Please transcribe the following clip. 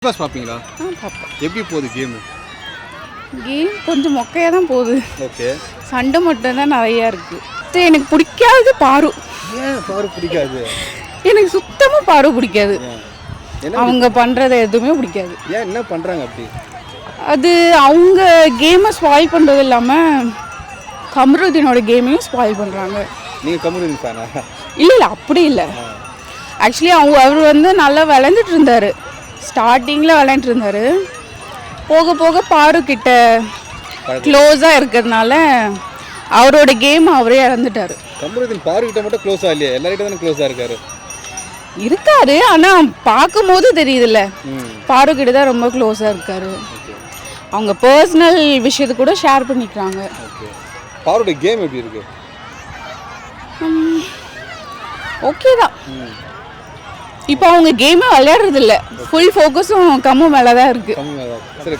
Pass பாப்பீங்களா? பார்ப்பேன். எப்படி போகுது கேம்? கேம் கொஞ்சம் மொக்கையாக தான் போகுது. ஓகே. சண்டை மட்டும் தான் நிறையா இருக்குது. எனக்கு பிடிக்காது பாரு. ஏன் பாரு பிடிக்காது? எனக்கு சுத்தமாக பாரு பிடிக்காது. அவங்க பண்ணுறது எதுவுமே பிடிக்காது. ஏன் என்ன பண்ணுறாங்க அப்படி? அது அவங்க கேமை ஸ்பாயில் பண்ணுறது இல்லாமல் கமருதீனோட கேமையும் ஸ்பாயில் பண்ணுறாங்க. நீங்கள் கமருதீன் ஃபேனா? இல்லை அப்படி இல்லை. ஆக்சுவலி அவர் வந்து நல்லா விளையாண்டுட்டு இருந்தார். ஸ்டார்டிங்கில் விளையாண்டுட்டு இருந்தார். போக போக பாரு கிட்ட க்ளோஸாக இருக்கிறதுனால அவரோட கேம் அவரே இழந்துட்டார். கமருதீன் பாரு கிட்ட மட்டும் க்ளோஸாக இல்லையா? எல்லார்கிட்ட தானே க்ளோஸாக இருக்காரு. ஆனால் பார்க்கும்போது தெரியுதுல்ல, பாரு கிட்ட தான் ரொம்ப க்ளோஸாக இருக்காரு. அவங்க பர்சனல் விஷயத்தை கூட ஷேர் பண்ணிக்கிறாங்க. பாரோட கேம் எப்படி இருக்கு? ஓகே தான். இப்போ அவங்க கேமே விளையாடுறது இல்லை. ஃபுல் ஃபோக்கஸும் கம்மு மேலே தான் இருக்குது. சரி.